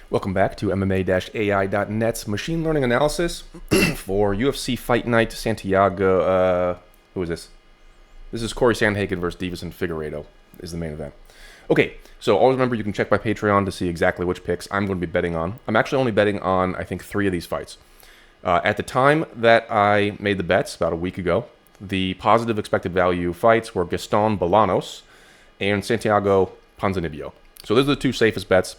Welcome back to MMA-AI.net's machine learning analysis for UFC Fight Night Santiago. Who is this? This is Corey Sandhagen versus Figueiredo is the main event. Okay, so always remember you can check my Patreon to see exactly which picks I'm going to be betting on. I'm actually only betting on, I think, 3 of these fights. At the time that I made the bets, about a week ago, the positive expected value fights were Gaston Bolanos and Santiago Ponzinibbio. So those are the 2 safest bets.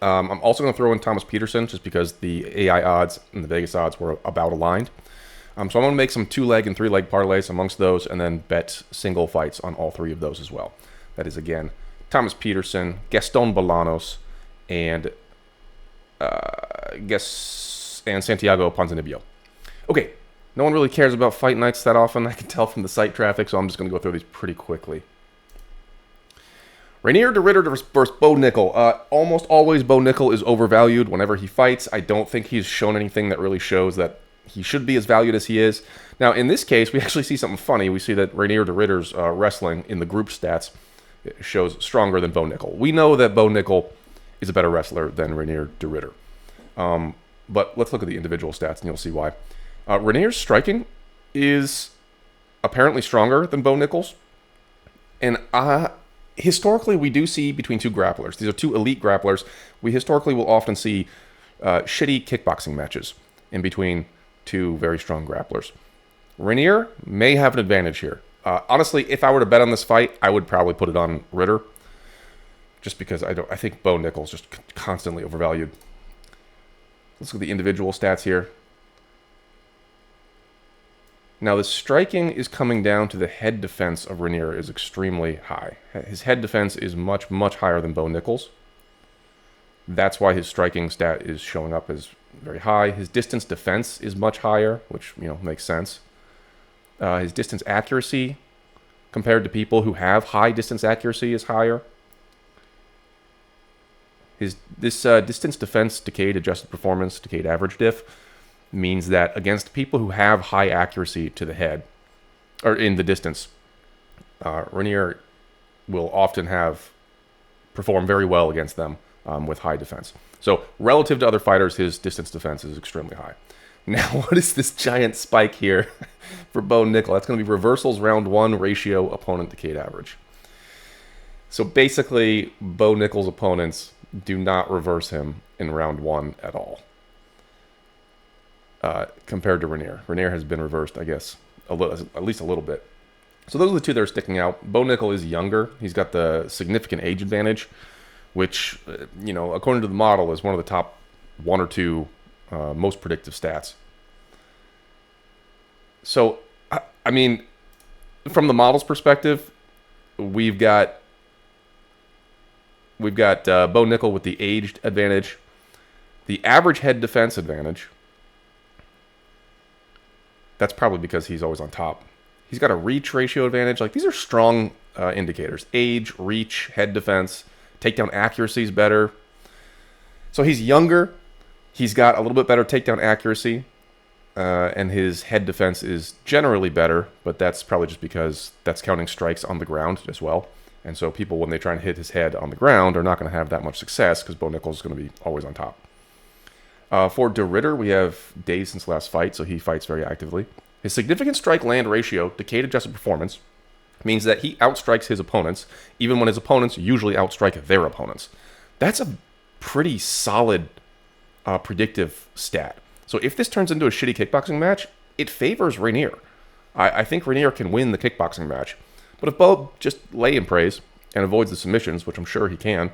I'm also going to throw in Thomas Petersen just because the AI odds and the Vegas odds were about aligned. So I'm going to make some 2-leg and 3-leg parlays amongst those and then bet single fights on all 3 of those as well. That is, again, Thomas Petersen, Gaston Bolanos, and Santiago Ponzinibbio. Okay, no one really cares about fight nights that often, I can tell from the site traffic, so I'm just going to go through these pretty quickly. Reinier de Ridder versus Bo Nickal. Almost always Bo Nickal is overvalued whenever he fights. I don't think he's shown anything that really shows that he should be as valued as he is. Now, in this case, we actually see something funny. We see that Reinier de Ridder's wrestling in the group stats shows stronger than Bo Nickal. We know that Bo Nickal is a better wrestler than Reinier de Ridder. But let's look at the individual stats and you'll see why. Reinier's striking is apparently stronger than Bo Nickal's. And historically, we do see between 2 grapplers. These are 2 elite grapplers. We historically will often see shitty kickboxing matches in between 2 very strong grapplers. Reinier may have an advantage here. Honestly, if I were to bet on this fight, I would probably put it on Ridder, just because I think Bo Nickal's just constantly overvalued. Let's look at the individual stats here. Now, the striking is coming down to the head defense of Reinier is extremely high. His head defense is much, much higher than Bo Nickal's. That's why his striking stat is showing up as very high. His distance defense is much higher, which, makes sense. His distance accuracy compared to people who have high distance accuracy is higher. This distance defense decayed adjusted performance, decayed average diff, means that against people who have high accuracy to the head, or in the distance, Reinier will often perform very well against them with high defense. So relative to other fighters, his distance defense is extremely high. Now, what is this giant spike here for Bo Nickal? That's going to be reversals round 1 ratio opponent decayed average. So basically, Bo Nickal's opponents do not reverse him in round 1 at all. Compared to Reinier. Reinier has been reversed, I guess, at least a little bit. So those are the 2 that are sticking out. Bo Nickal is younger. He's got the significant age advantage, which, according to the model, is one of the top 1 or 2 most predictive stats. So, I mean, from the model's perspective, we've got Bo Nickal with the aged advantage, the average head defense advantage. That's probably because he's always on top. He's got a reach ratio advantage. Like, these are strong indicators. Age, reach, head defense, takedown accuracy is better. So he's younger. He's got a little bit better takedown accuracy. And his head defense is generally better, but that's probably just because that's counting strikes on the ground as well. And so people, when they try and hit his head on the ground, are not going to have that much success because Bo Nickal is going to be always on top. For de Ridder, we have days since last fight, so he fights very actively. His significant strike-land ratio, decayed adjusted performance, means that he outstrikes his opponents, even when his opponents usually outstrike their opponents. That's a pretty solid predictive stat. So if this turns into a shitty kickboxing match, it favors Reinier. I think Reinier can win the kickboxing match. But if Bo just lay and prays and avoids the submissions, which I'm sure he can,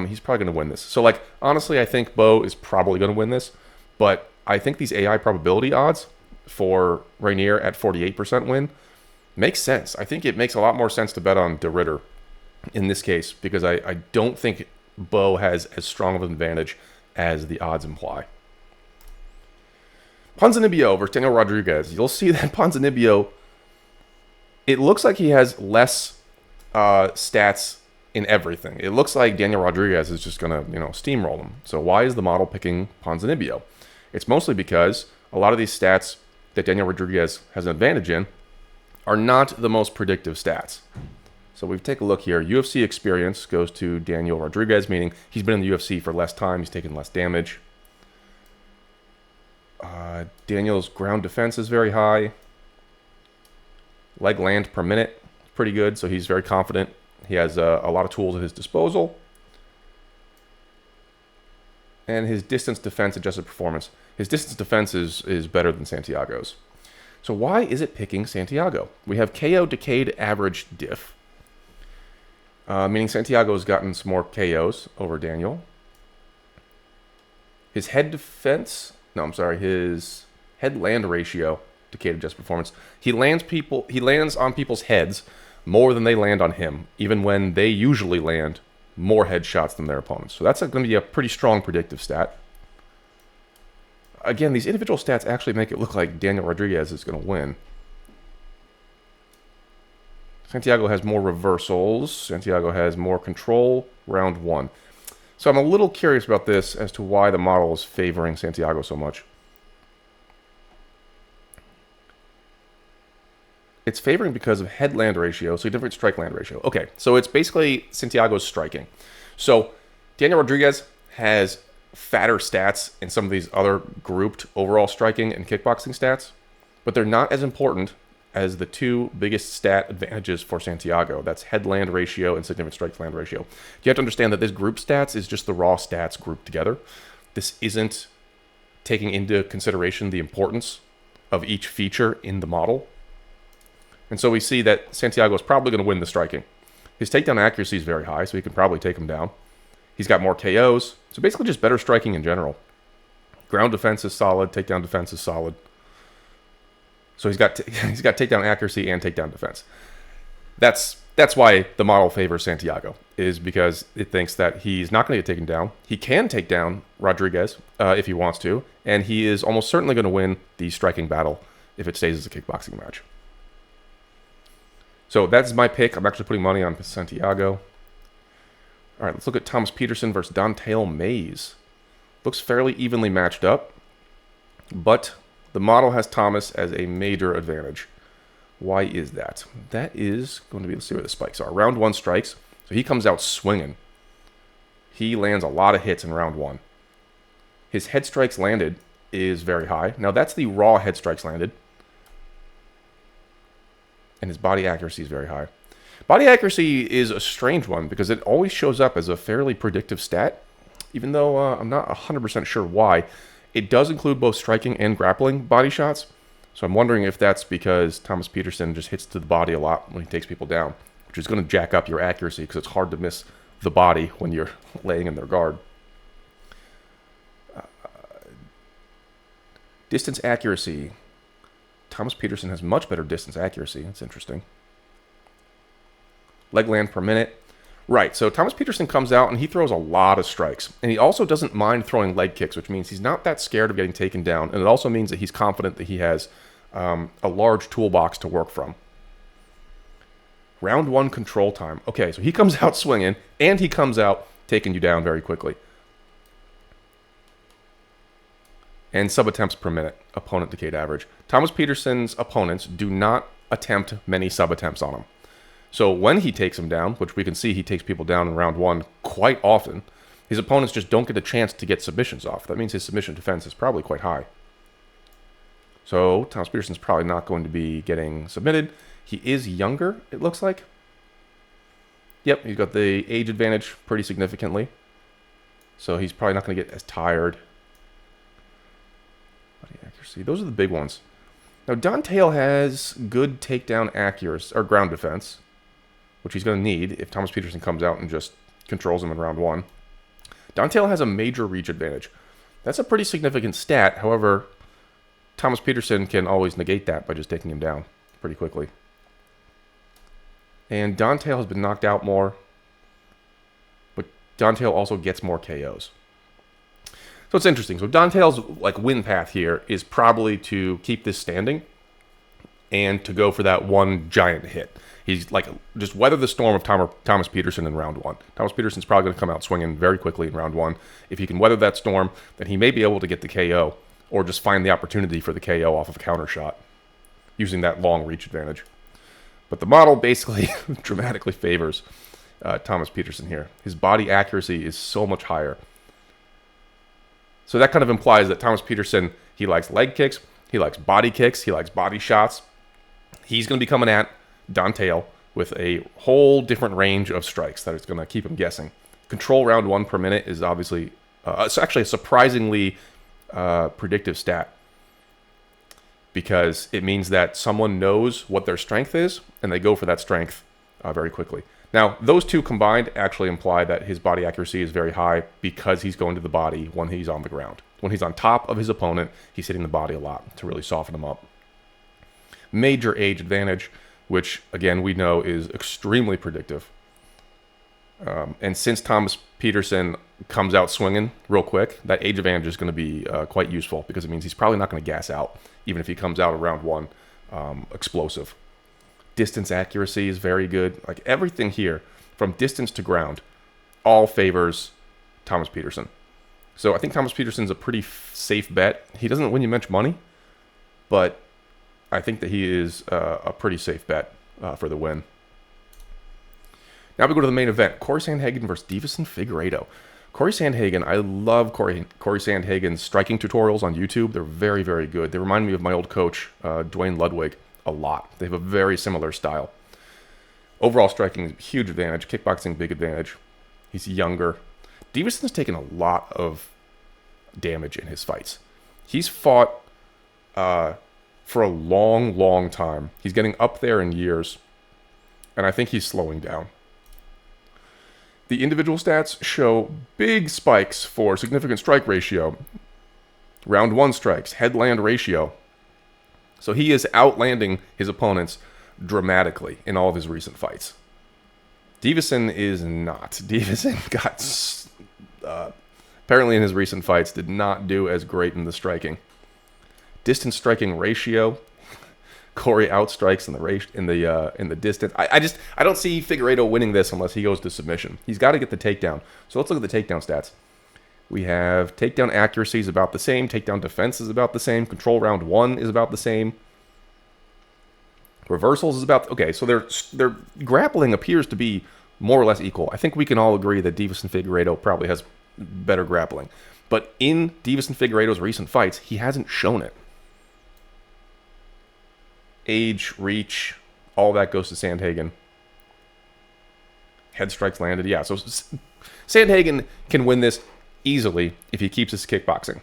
he's probably going to win this. So, honestly, I think Bo is probably going to win this. But I think these AI probability odds for Reinier at 48% win makes sense. I think it makes a lot more sense to bet on de Ridder in this case because I don't think Bo has as strong of an advantage as the odds imply. Ponzinibbio versus Daniel Rodriguez. You'll see that Ponzinibbio, it looks like he has less stats in everything. It looks like Daniel Rodriguez is just going to, steamroll him. So why is the model picking Ponzinibbio? It's mostly because a lot of these stats that Daniel Rodriguez has an advantage in are not the most predictive stats. So we take a look here. UFC experience goes to Daniel Rodriguez, meaning he's been in the UFC for less time. He's taken less damage. Daniel's ground defense is very high. Leg land per minute, pretty good. So he's very confident. He has a lot of tools at his disposal. And his distance defense adjusted performance. His distance defense is better than Santiago's. So why is it picking Santiago? We have KO decayed average diff. Meaning Santiago's gotten some more KOs over Daniel. His head defense, his head land ratio, decayed adjusted performance. He lands on people's heads more than they land on him, even when they usually land more headshots than their opponents. So that's going to be a pretty strong predictive stat. Again, these individual stats actually make it look like Daniel Rodriguez is going to win. Santiago has more reversals. Santiago has more control, round 1. So I'm a little curious about this as to why the model is favoring Santiago so much. It's favoring because of head-land ratio, so different strike-land ratio. Okay, so it's basically Santiago's striking. So Daniel Rodriguez has fatter stats in some of these other grouped overall striking and kickboxing stats, but they're not as important as the two biggest stat advantages for Santiago. That's head-land ratio and significant strike-land ratio. You have to understand that this group stats is just the raw stats grouped together. This isn't taking into consideration the importance of each feature in the model. And so we see that Santiago is probably going to win the striking. His takedown accuracy is very high, so he can probably take him down. He's got more KOs, so basically just better striking in general. Ground defense is solid, takedown defense is solid. So he's got takedown accuracy and takedown defense. That's why the model favors Santiago, is because it thinks that he's not going to get taken down. He can take down Rodriguez if he wants to, and he is almost certainly going to win the striking battle if it stays as a kickboxing match. So that's my pick. I'm actually putting money on Santiago. All right, let's look at Thomas Petersen versus Don'Tale Mayes. Looks fairly evenly matched up, but the model has Thomas as a major advantage. Why is that? That is going to be, let's see where the spikes are. Round 1 strikes, so he comes out swinging. He lands a lot of hits in round 1. His head strikes landed is very high. Now that's the raw head strikes landed. And his body accuracy is very high. Body accuracy is a strange one because it always shows up as a fairly predictive stat, even though I'm not 100% sure why. It does include both striking and grappling body shots, so I'm wondering if that's because Thomas Petersen just hits to the body a lot when he takes people down, which is going to jack up your accuracy because it's hard to miss the body when you're laying in their guard. Distance accuracy. Thomas Petersen has much better distance accuracy. That's interesting. Leg land per minute. Right, so Thomas Petersen comes out and he throws a lot of strikes. And he also doesn't mind throwing leg kicks, which means he's not that scared of getting taken down. And it also means that he's confident that he has a large toolbox to work from. Round 1 control time. Okay, so he comes out swinging and he comes out taking you down very quickly. And sub-attempts per minute, opponent decayed average. Thomas Petersen's opponents do not attempt many sub-attempts on him. So when he takes him down, which we can see he takes people down in round 1 quite often, his opponents just don't get a chance to get submissions off. That means his submission defense is probably quite high. So Thomas Petersen's probably not going to be getting submitted. He is younger, it looks like. Yep, he's got the age advantage pretty significantly. So he's probably not going to get as tired. Body accuracy. Those are the big ones. Now, Don'Tale has good takedown accuracy, or ground defense, which he's going to need if Thomas Petersen comes out and just controls him in round 1. Don'Tale has a major reach advantage. That's a pretty significant stat. However, Thomas Petersen can always negate that by just taking him down pretty quickly. And Don'Tale has been knocked out more, but Don'Tale also gets more KOs. So it's interesting. So Don'Tale's win path here is probably to keep this standing and to go for that one giant hit. He's just weather the storm of Thomas Petersen in round 1. Thomas Petersen's probably going to come out swinging very quickly in round 1. If he can weather that storm, then he may be able to get the KO or just find the opportunity for the KO off of a counter shot using that long reach advantage. But the model basically dramatically favors Thomas Petersen here. His body accuracy is so much higher. So that kind of implies that Thomas Petersen, he likes leg kicks, he likes body kicks, he likes body shots. He's going to be coming at Dante with a whole different range of strikes that is going to keep him guessing. Control round 1 per minute is obviously, it's actually a surprisingly predictive stat, because it means that someone knows what their strength is and they go for that strength very quickly. Now, those two combined actually imply that his body accuracy is very high because he's going to the body when he's on the ground. When he's on top of his opponent, he's hitting the body a lot to really soften him up. Major age advantage, which again we know is extremely predictive. And since Thomas Petersen comes out swinging real quick, that age advantage is going to be quite useful, because it means he's probably not going to gas out, even if he comes out of round 1 explosive. Distance accuracy is very good. Like, everything here, from distance to ground, all favors Thomas Petersen. So I think Thomas Petersen's a pretty safe bet. He doesn't win you much money, but I think that he is a pretty safe bet for the win. Now we go to the main event. Corey Sandhagen versus Figueiredo. Corey Sandhagen, I love Corey Sandhagen's striking tutorials on YouTube. They're very, very good. They remind me of my old coach, Dwayne Ludwig, a lot. They have a very similar style. Overall striking, huge advantage. Kickboxing, big advantage. He's younger. Devison's taken a lot of damage in his fights. He's fought for a long, long time. He's getting up there in years, and I think he's slowing down. The individual stats show big spikes for significant strike ratio, round 1 strikes, headland ratio. So he is outlanding his opponents dramatically in all of his recent fights. Deveson is not. Deveson got, apparently in his recent fights, did not do as great in the striking. Distance striking ratio, Corey outstrikes in the distance. I don't see Figueiredo winning this unless he goes to submission. He's got to get the takedown. So let's look at the takedown stats. We have takedown accuracy is about the same. Takedown defense is about the same. Control round 1 is about the same. Reversals is about... Okay, so their grappling appears to be more or less equal. I think we can all agree that Deveson Figueiredo probably has better grappling. But in Deveson Figueiredo's recent fights, he hasn't shown it. Age, reach, all that goes to Sandhagen. Head strikes landed. Yeah, so Sandhagen can win this easily if he keeps his kickboxing.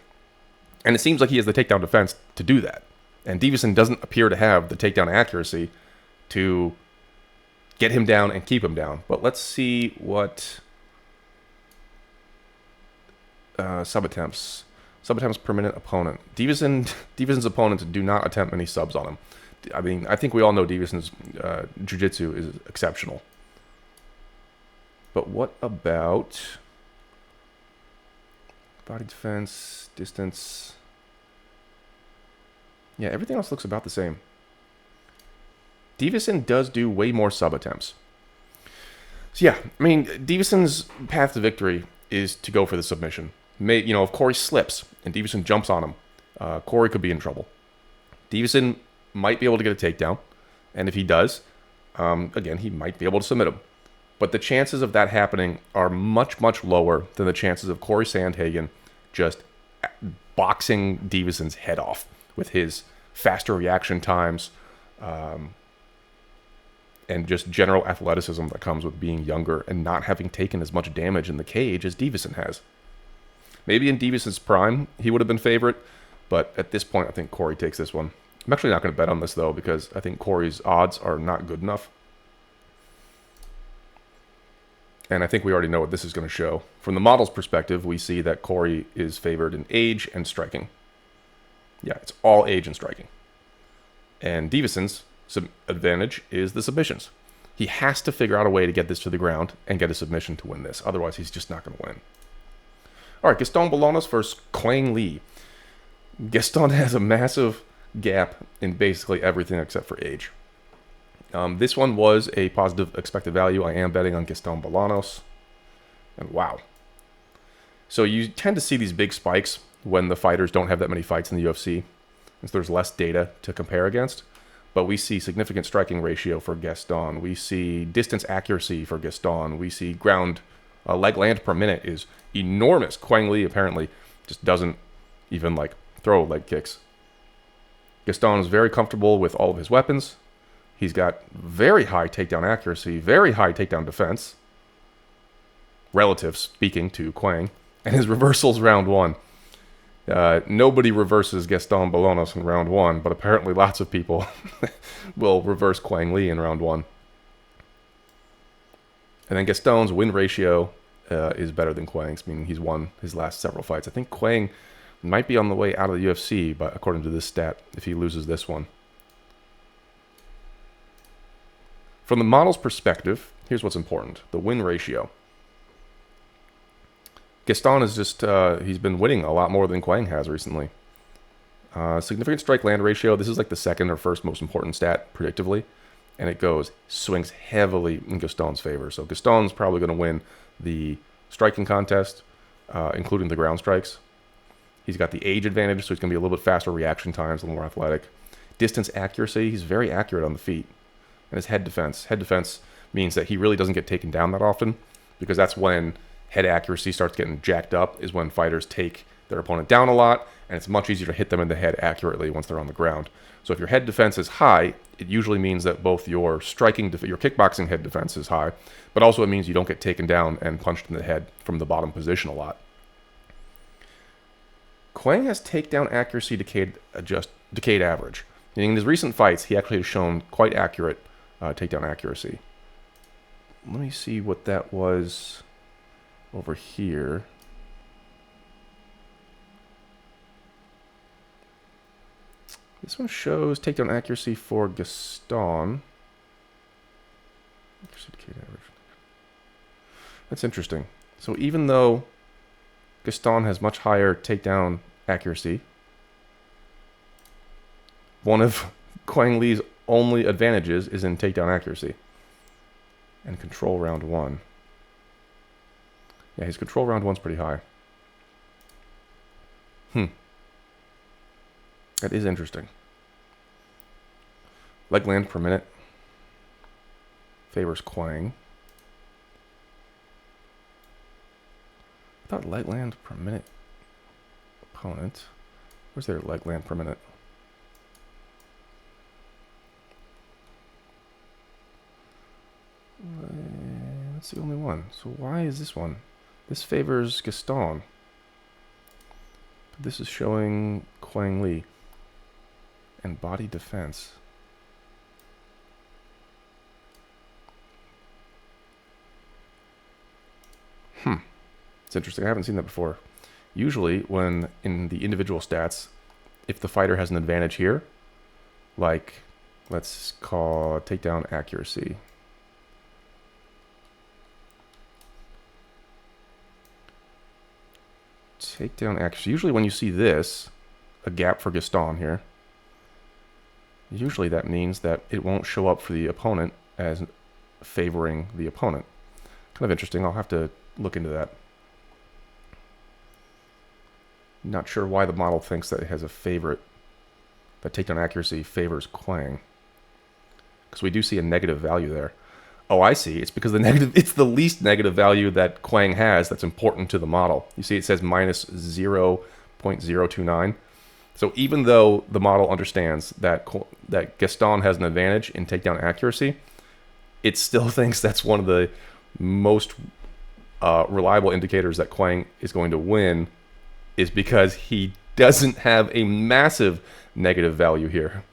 And it seems like he has the takedown defense to do that. And Deveson doesn't appear to have the takedown accuracy to get him down and keep him down. But let's see what sub-attempts per minute opponent. Deveson's opponents do not attempt many subs on him. I mean, I think we all know Deveson's jiu-jitsu is exceptional. But what about body defense, distance? Yeah, everything else looks about the same. Deveson does do way more sub-attempts. So yeah, I mean, Deveson's path to victory is to go for the submission. If Corey slips and Deveson jumps on him, Corey could be in trouble. Deveson might be able to get a takedown, and if he does, again, he might be able to submit him. But the chances of that happening are much, much lower than the chances of Corey Sandhagen just boxing Deveson's head off with his faster reaction times and just general athleticism that comes with being younger and not having taken as much damage in the cage as Deveson has. Maybe in Deveson's prime, he would have been favorite, but at this point, I think Corey takes this one. I'm actually not going to bet on this, though, because I think Corey's odds are not good enough. And I think we already know what this is going to show. From the model's perspective, we see that Corey is favored in age and striking. Yeah, it's all age and striking. And Deveson's advantage is the submissions. He has to figure out a way to get this to the ground and get a submission to win this. Otherwise, he's just not going to win. All right, Gaston Bolanos versus Quang Lee. Gaston has a massive gap in basically everything except for age. This one was a positive expected value. I am betting on Gaston Bolanos. And wow. So you tend to see these big spikes when the fighters don't have that many fights in the UFC, and so there's less data to compare against. But we see significant striking ratio for Gaston. We see distance accuracy for Gaston. We see ground leg land per minute is enormous. Quang Lee apparently just doesn't even like throw leg kicks. Gaston is very comfortable with all of his weapons. He's got very high takedown accuracy, very high takedown defense, relative speaking to Quang. And his reversals round one. Nobody reverses Gaston Bolanos in round one, but apparently lots of people will reverse Quang Lee in round one. And then Gaston's win ratio is better than Quang's, meaning he's won his last several fights. I think Quang might be on the way out of the UFC, but according to this stat, if he loses this one. From the model's perspective, here's what's important. The win ratio. Gaston is just, he's been winning a lot more than Quang has recently. Significant strike land ratio. This is like the second or first most important stat, predictively. And it swings heavily in Gaston's favor. So Gaston's probably going to win the striking contest, including the ground strikes. He's got the age advantage, so he's going to be a little bit faster reaction times, a little more athletic. Distance accuracy, he's very accurate on the feet. And his head defense. Head defense means that he really doesn't get taken down that often, because that's when head accuracy starts getting jacked up, is when fighters take their opponent down a lot, and it's much easier to hit them in the head accurately once they're on the ground. So if your head defense is high, it usually means that both your your kickboxing head defense is high, but also it means you don't get taken down and punched in the head from the bottom position a lot. Quang has takedown accuracy decayed average. In his recent fights, he actually has shown quite accurate takedown accuracy. Let me see what that was over here. This one shows takedown accuracy for Gaston. That's interesting. So even though Gaston has much higher takedown accuracy, one of Quang Lee's only advantages is in takedown accuracy and control round one. Yeah, his control round one's pretty high. That is interesting. Leg land per minute favors Quang. I thought leg land per minute opponent. Where's their leg land per minute? That's the only one. So why is this one? This favors Gaston. But this is showing Quang Lee. And body defense. It's interesting. I haven't seen that before. Usually, when in the individual stats, if the fighter has an advantage here, like, let's call takedown accuracy. Takedown accuracy. Usually when you see this, a gap for Gaston here, usually that means that it won't show up for the opponent as favoring the opponent. Kind of interesting. I'll have to look into that. Not sure why the model thinks that it has a favorite, that takedown accuracy favors Quang. Because we do see a negative value there. Oh, I see. It's because it's the least negative value that Quang has that's important to the model. You see it says minus 0.029. So even though the model understands that Gaston has an advantage in takedown accuracy, it still thinks that's one of the most reliable indicators that Quang is going to win, is because he doesn't have a massive negative value here.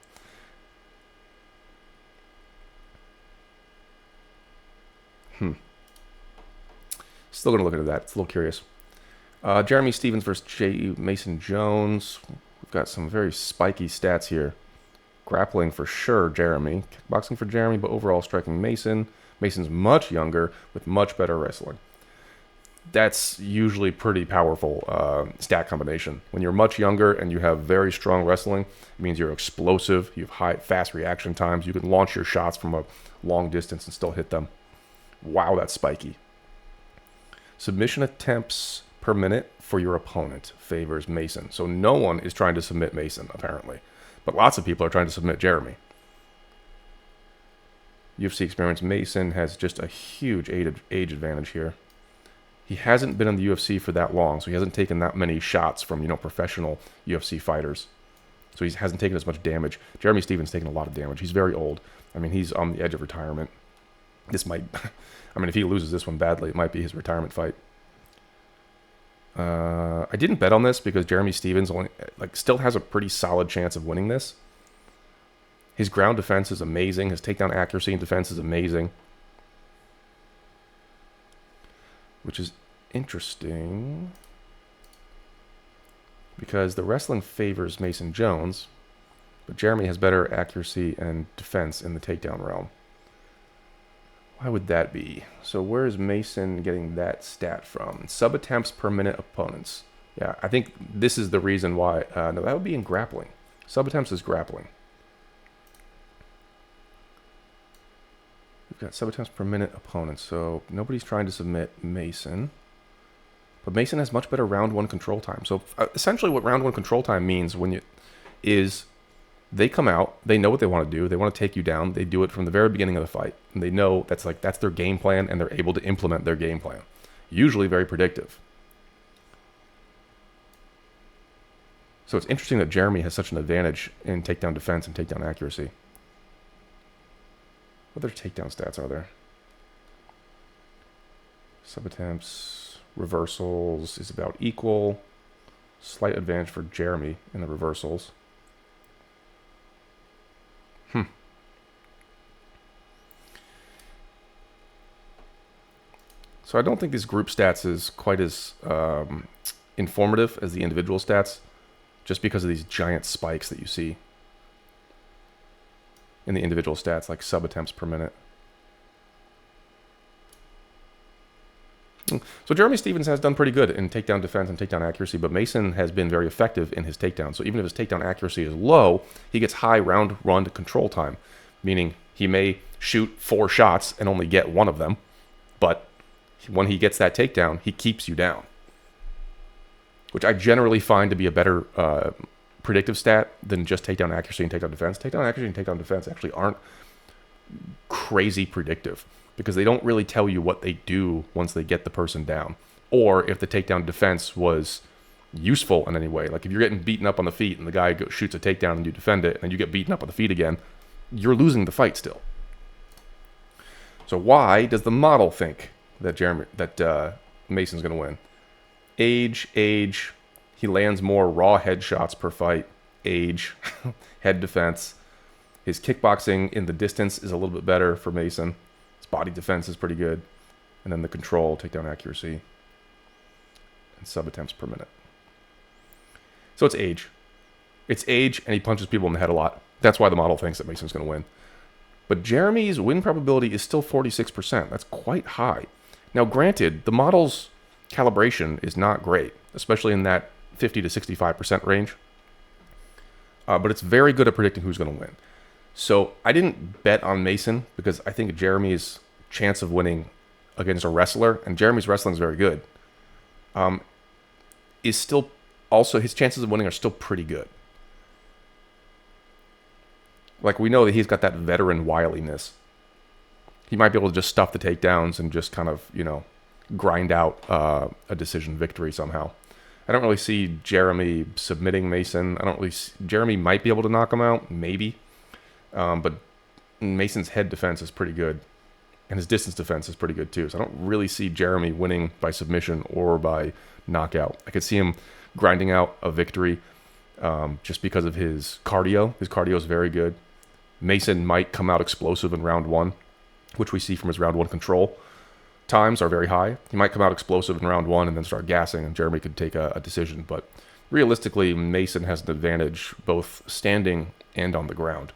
Still going to look into that. It's a little curious. Jeremy Stevens versus Mason Jones. We've got some very spiky stats here. Grappling for sure, Jeremy. Kickboxing for Jeremy, but overall striking Mason. Mason's much younger with much better wrestling. That's usually pretty powerful stat combination. When you're much younger and you have very strong wrestling, it means you're explosive, you have fast reaction times, you can launch your shots from a long distance and still hit them. Wow, that's spiky. Submission attempts per minute for your opponent favors Mason. So no one is trying to submit Mason, apparently. But lots of people are trying to submit Jeremy. UFC experience, Mason has just a huge age advantage here. He hasn't been in the UFC for that long, so he hasn't taken that many shots from, professional UFC fighters. So he hasn't taken as much damage. Jeremy Stephens taken a lot of damage. He's very old. I mean, he's on the edge of retirement. This might, if he loses this one badly, it might be his retirement fight. I didn't bet on this because Jeremy Stephens still has a pretty solid chance of winning this. His ground defense is amazing. His takedown accuracy and defense is amazing. Which is interesting because the wrestling favors Mason Jones, but Jeremy has better accuracy and defense in the takedown realm. Why would that be? So where is Mason getting that stat from? Sub-attempts per minute opponents. Yeah, I think this is the reason why. No, that would be in grappling. Sub-attempts is grappling. We've got sub-attempts per minute opponents, so nobody's trying to submit Mason. But Mason has much better round one control time. So essentially what round one control time means is they come out, they know what they want to do, they want to take you down, they do it from the very beginning of the fight, and they know that's their game plan, and they're able to implement their game plan. Usually very predictive. So it's interesting that Jeremy has such an advantage in takedown defense and takedown accuracy. What other takedown stats are there? Sub-attempts, reversals is about equal. Slight advantage for Jeremy in the reversals. So I don't think these group stats is quite as informative as the individual stats, just because of these giant spikes that you see in the individual stats, like sub-attempts per minute. So Jeremy Stephens has done pretty good in takedown defense and takedown accuracy, but Mason has been very effective in his takedown. So even if his takedown accuracy is low, he gets high round run control time, meaning he may shoot 4 shots and only get 1 of them, but when he gets that takedown, he keeps you down, which I generally find to be a better predictive stat than just takedown accuracy and takedown defense. Takedown accuracy and takedown defense actually aren't crazy predictive because they don't really tell you what they do once they get the person down, or if the takedown defense was useful in any way. Like if you're getting beaten up on the feet and the guy shoots a takedown and you defend it, and then you get beaten up on the feet again, you're losing the fight still. So why does the model think that Mason's going to win? Age. He lands more raw headshots per fight. Age. Head defense. His kickboxing in the distance is a little bit better for Mason. His body defense is pretty good. And then the control, takedown accuracy, and sub-attempts per minute. So it's age. It's age, and he punches people in the head a lot. That's why the model thinks that Mason's going to win. But Jeremy's win probability is still 46%. That's quite high. Now, granted, the model's calibration is not great, especially in that 50 to 65% range. But it's very good at predicting who's going to win. So I didn't bet on Mason because I think Jeremy's chance of winning against a wrestler, and Jeremy's wrestling is very good, is still also, his chances of winning are still pretty good. Like, we know that he's got that veteran wiliness. He might be able to just stuff the takedowns and just kind of, grind out a decision victory somehow. I don't really see Jeremy submitting Mason. Jeremy might be able to knock him out, maybe. But Mason's head defense is pretty good. And his distance defense is pretty good too. So I don't really see Jeremy winning by submission or by knockout. I could see him grinding out a victory just because of his cardio. His cardio is very good. Mason might come out explosive in round 1, which we see from his round 1 control times are very high. He might come out explosive in round 1 and then start gassing, and Jeremy could take a decision. But realistically, Mason has an advantage both standing and on the ground.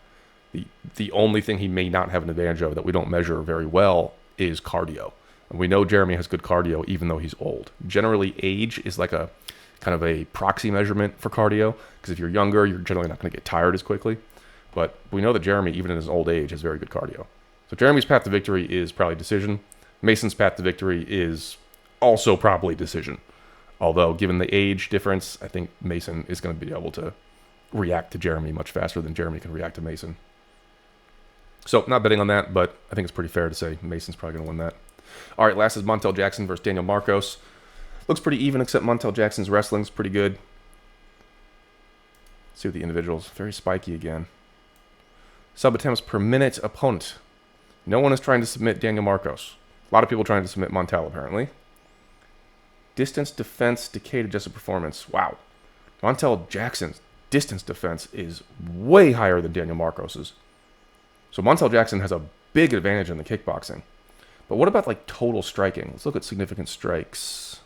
The only thing he may not have an advantage of that we don't measure very well is cardio. And we know Jeremy has good cardio even though he's old. Generally, age is like a kind of a proxy measurement for cardio, because if you're younger, you're generally not going to get tired as quickly. But we know that Jeremy, even in his old age, has very good cardio. So Jeremy's path to victory is probably decision. Mason's path to victory is also probably decision. Although, given the age difference, I think Mason is going to be able to react to Jeremy much faster than Jeremy can react to Mason. So not betting on that, but I think it's pretty fair to say Mason's probably going to win that. All right, last is Montel Jackson versus Daniel Marcos. Looks pretty even, except Montel Jackson's wrestling's pretty good. Let's see what the individuals. Very spiky again. Sub attempts per minute opponent. No one is trying to submit Daniel Marcos. A lot of people trying to submit Montel, apparently. Distance defense, decade adjusted performance. Wow. Montel Jackson's distance defense is way higher than Daniel Marcos's. So Montel Jackson has a big advantage in the kickboxing. But what about like total striking? Let's look at significant strikes.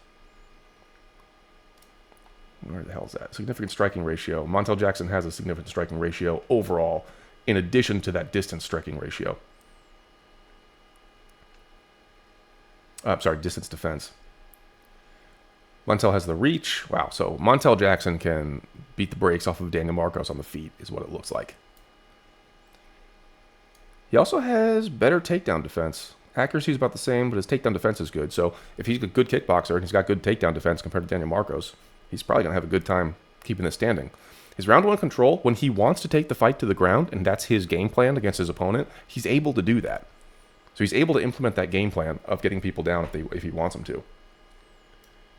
Where the hell is that? Significant striking ratio. Montel Jackson has a significant striking ratio overall, in addition to that distance striking ratio. Distance defense. Montel has the reach. Wow, so Montel Jackson can beat the brakes off of Daniel Marcos on the feet, is what it looks like. He also has better takedown defense. Accuracy is about the same, but his takedown defense is good. So if he's a good kickboxer and he's got good takedown defense compared to Daniel Marcos, he's probably going to have a good time keeping this standing. His round one control, when he wants to take the fight to the ground, and that's his game plan against his opponent, he's able to do that. So he's able to implement that game plan of getting people down if he wants them to.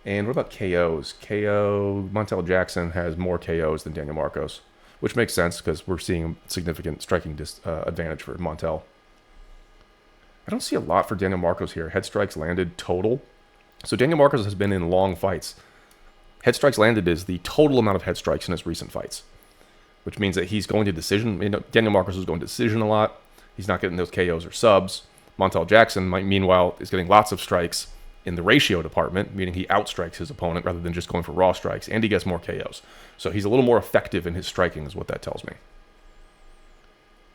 And what about KOs? Montel Jackson has more KOs than Daniel Marcos, which makes sense because we're seeing a significant striking advantage for Montel. I don't see a lot for Daniel Marcos here. Head strikes landed total. So Daniel Marcos has been in long fights. Head strikes landed is the total amount of head strikes in his recent fights, which means that he's going to decision. Daniel Marcos is going to decision a lot. He's not getting those KOs or subs. Montel Jackson, meanwhile, is getting lots of strikes in the ratio department, meaning he outstrikes his opponent rather than just going for raw strikes, and he gets more KOs. So he's a little more effective in his striking is what that tells me.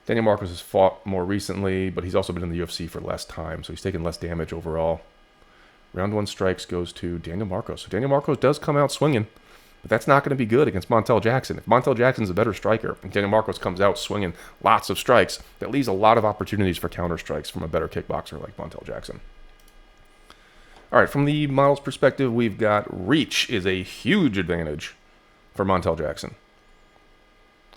Daniel Marcos has fought more recently, but he's also been in the UFC for less time, so he's taken less damage overall. Round one strikes goes to Daniel Marcos. So Daniel Marcos does come out swinging, but that's not going to be good against Montel Jackson. If Montel Jackson's a better striker and Daniel Marcos comes out swinging lots of strikes, that leaves a lot of opportunities for counter strikes from a better kickboxer like Montel Jackson. All right, from the model's perspective, we've got reach is a huge advantage for Montel Jackson.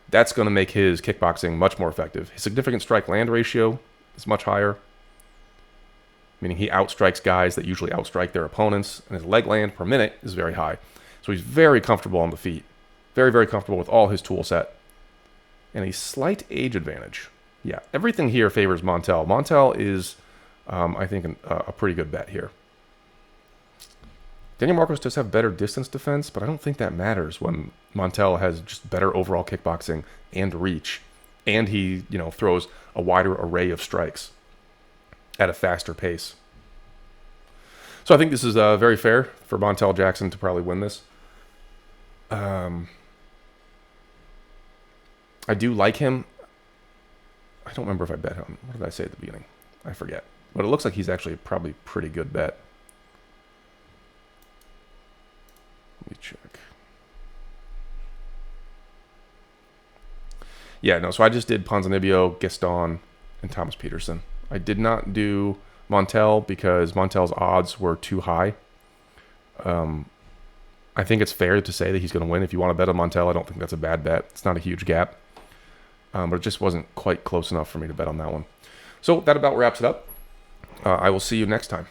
That's going to make his kickboxing much more effective. His significant strike-land ratio is much higher, meaning he outstrikes guys that usually outstrike their opponents, and his leg land per minute is very high. So he's very comfortable on the feet, very, very comfortable with all his tool set, and a slight age advantage. Yeah, everything here favors Montel. Montel is, I think, a pretty good bet here. Daniel Marcos does have better distance defense, but I don't think that matters when Montel has just better overall kickboxing and reach, and he, throws a wider array of strikes at a faster pace. So I think this is very fair for Montel Jackson to probably win this. I do like him. I don't remember if I bet him. What did I say at the beginning? I forget. But it looks like he's actually probably a pretty good bet. Let me check. Yeah, no, so I just did Ponzinibbio, Gaston, and Thomas Petersen. I did not do Montel because Montel's odds were too high. I think it's fair to say that he's going to win. If you want to bet on Montel, I don't think that's a bad bet. It's not a huge gap. But it just wasn't quite close enough for me to bet on that one. So that about wraps it up. I will see you next time.